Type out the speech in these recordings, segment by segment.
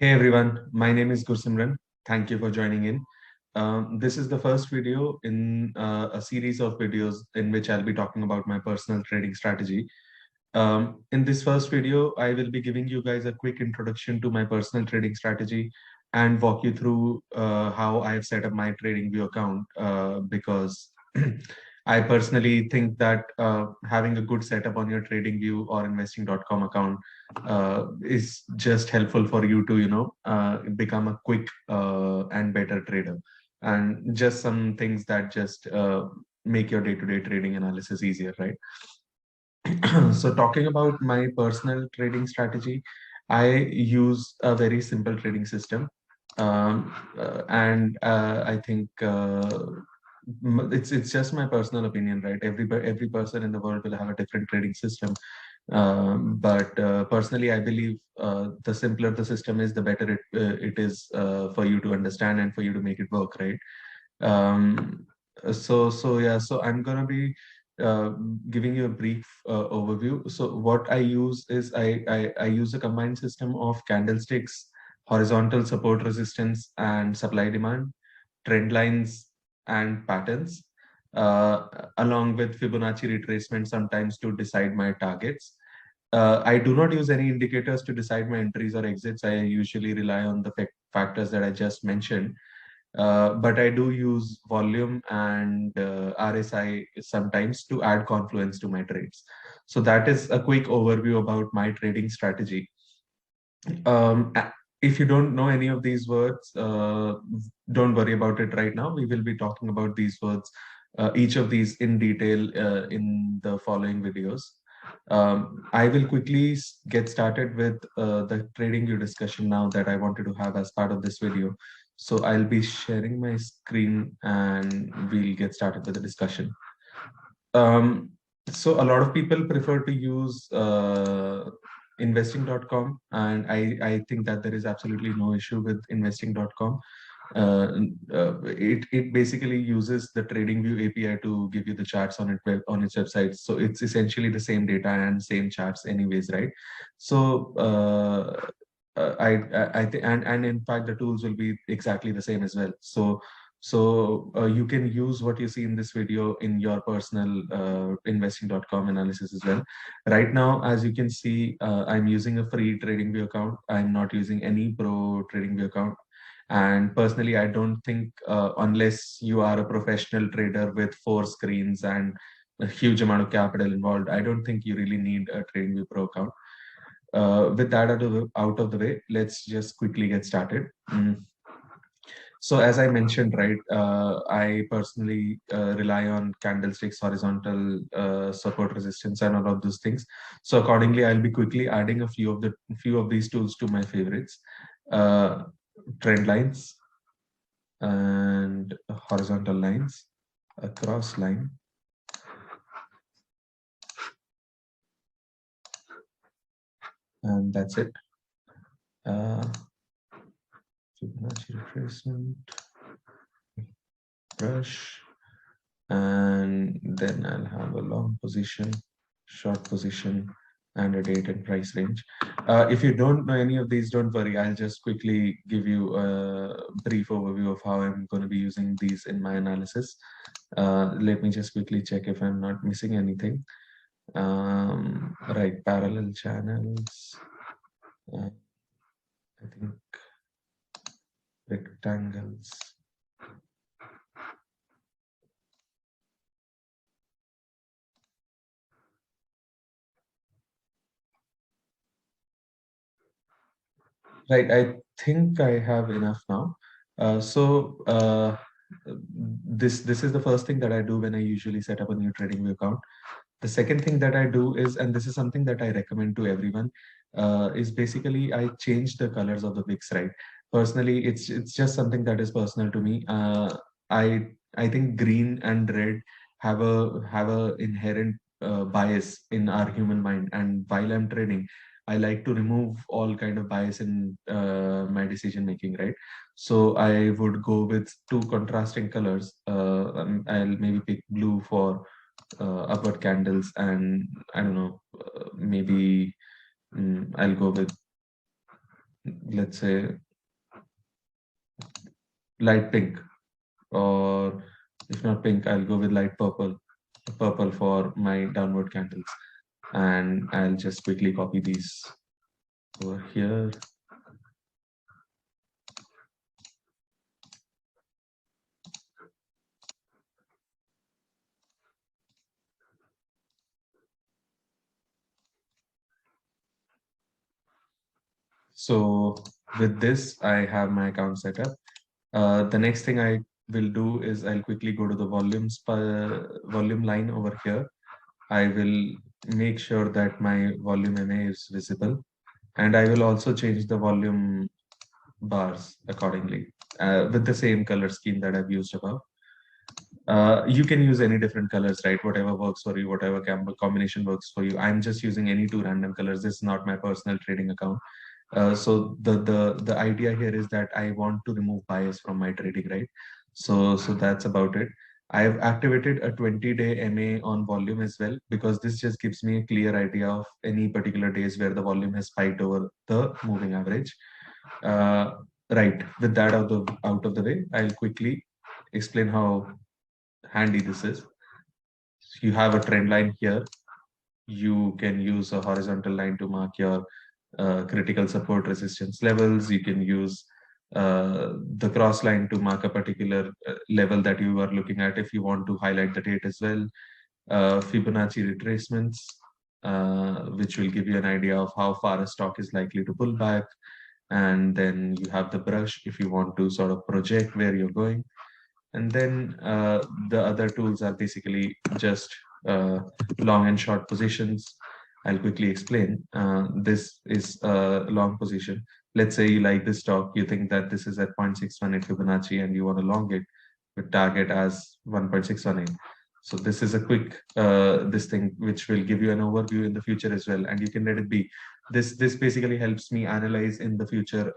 Hey everyone, my name is Gursimran. Thank you for joining in. This is the first video in a series of videos in which I'll be talking about my personal trading strategy. In this first video, I will be giving you guys a quick introduction to my personal trading strategy and walk you through how I've set up my TradingView account because I personally think that having a good setup on your TradingView or investing.com account is just helpful for you to, become a quick and better trader. And just some things that just make your day-to-day trading analysis easier, right? So talking about my personal trading strategy, I use a very simple trading system. And I think it's just my personal opinion, right? Every person in the world will have a different trading system. But personally, I believe the simpler the system is, the better it is for you to understand and for you to make it work, right? Um, so I'm gonna be uh, giving you a brief overview. So what I use is I use a combined system of candlesticks, horizontal support resistance and supply demand, trend lines and patterns, uh, along with Fibonacci retracement sometimes to decide my targets. I do not use any indicators to decide my entries or exits. I usually rely on the factors that I just mentioned, but I do use volume and RSI sometimes to add confluence to my trades. So that is a quick overview about my trading strategy. If you don't know any of these words, don't worry about it right now. We will be talking about these words, each of these in detail in the following videos. I will quickly get started with the trading view discussion now that I wanted to have as part of this video. So I'll be sharing my screen and we'll get started with the discussion. Um, so a lot of people prefer to use investing.com, and I think that there is absolutely no issue with investing.com. It basically uses the TradingView API to give you the charts on on its website. So it's essentially the same data and same charts anyways, right? So I think, and in fact the tools will be exactly the same as well. So you can use what you see in this video in your personal investing.com analysis as well. Right now, as you can see, I'm using a free TradingView account. I'm not using any pro TradingView account. And personally, I don't think, unless you are a professional trader with 4 screens and a huge amount of capital involved, I don't think you really need a TradingView Pro account. With that out of the way, let's just quickly get started. So as I mentioned, right, I personally rely on candlesticks, horizontal support resistance, and all of those things. So accordingly, I'll be quickly adding a few of these tools to my favorites. Uh, Trend lines and horizontal lines, a cross line, and that's it. Fibonacci retracement, brush, and then I'll have a long position, short position, and a date and price range. If you don't know any of these, don't worry. I'll just quickly give you a brief overview of how I'm going to be using these in my analysis. Let me just quickly check if I'm not missing anything. Right, parallel channels. I think rectangles. Right, I think I have enough now. This is the first thing that I do when I usually set up a new TradingView account. The second thing that I do is, and this is something that I recommend to everyone, is basically I change the colors of the wicks, right? Personally, it's just something that is personal to me. I think green and red have a inherent bias in our human mind, and while I'm trading, I like to remove all kind of bias in my decision making, right? So I would go with two contrasting colors. I'll maybe pick blue for upward candles, and I don't know, maybe I'll go with let's say light pink, or if not pink, I'll go with light purple for my downward candles. And I'll just quickly copy these over here. So with this, I have my account set up. The next thing I will do is I'll quickly go to the volume line over here. I will make sure that my volume MA is visible, and I will also change the volume bars accordingly with the same color scheme that I've used above. You can use any different colors, right? Whatever works for you, whatever combination works for you. I'm just using any two random colors. This is not my personal trading account. So the idea here is that I want to remove bias from my trading, right? So that's about it. I've activated a 20-day MA on volume as well, because this just gives me a clear idea of any particular days where the volume has spiked over the moving average. Right, with that out of the way, I'll quickly explain how handy this is. You have a trend line here. You can use a horizontal line to mark your critical support resistance levels. You can use the cross line to mark a particular level that you are looking at if you want to highlight the date as well. Fibonacci retracements, which will give you an idea of how far a stock is likely to pull back. And then you have the brush if you want to sort of project where you're going. And then the other tools are basically just long and short positions. I'll quickly explain. This is a long position. Let's say you like this stock, you think that this is at 0.618 Fibonacci and you want to long it with target as 1.618. So this is a quick this thing which will give you an overview in the future as well, and you can let it be. This basically helps me analyze in the future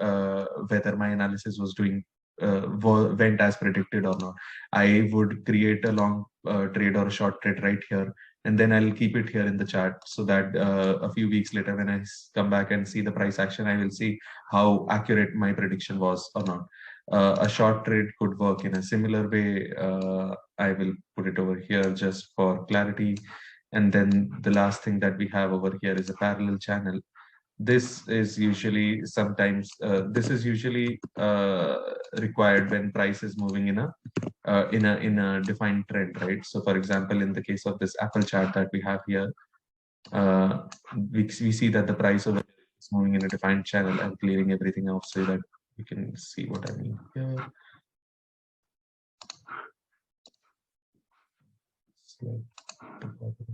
whether my analysis was doing went as predicted or not. I would create a long trade or a short trade right here, and then I'll keep it here in the chart so that a few weeks later, when I come back and see the price action, I will see how accurate my prediction was or not. A short trade could work in a similar way. I will put it over here just for clarity. And then the last thing that we have over here is a parallel channel. This is usually required when price is moving in a defined trend, right? So for example, in the case of this Apple chart that we have here, we see that the price over here is moving in a defined channel. I'm clearing everything off so that you can see what I mean here. So,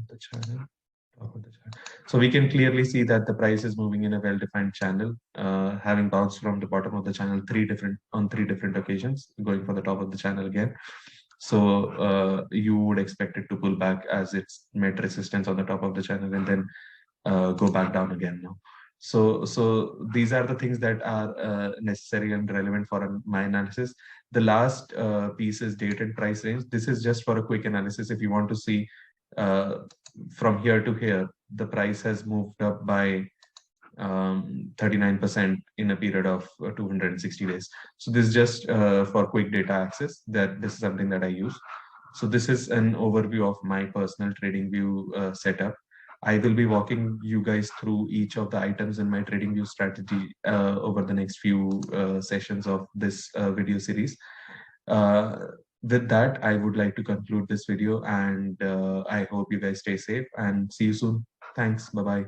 the channel. So we can clearly see that the price is moving in a well-defined channel, having bounced from the bottom of the channel on three different occasions, going for the top of the channel again. So you would expect it to pull back as it's met resistance on the top of the channel and then go back down again now. So these are the things that are necessary and relevant for my analysis. The last piece is date and price range. This is just for a quick analysis. If you want to see from here to here, the price has moved up by 39% in a period of 260 days. So this is just for quick data access. That this is something that I use. So this is an overview of my personal TradingView setup. I will be walking you guys through each of the items in my TradingView strategy over the next few sessions of this video series. With that, I would like to conclude this video, and I hope you guys stay safe and see you soon. Thanks. Bye-bye.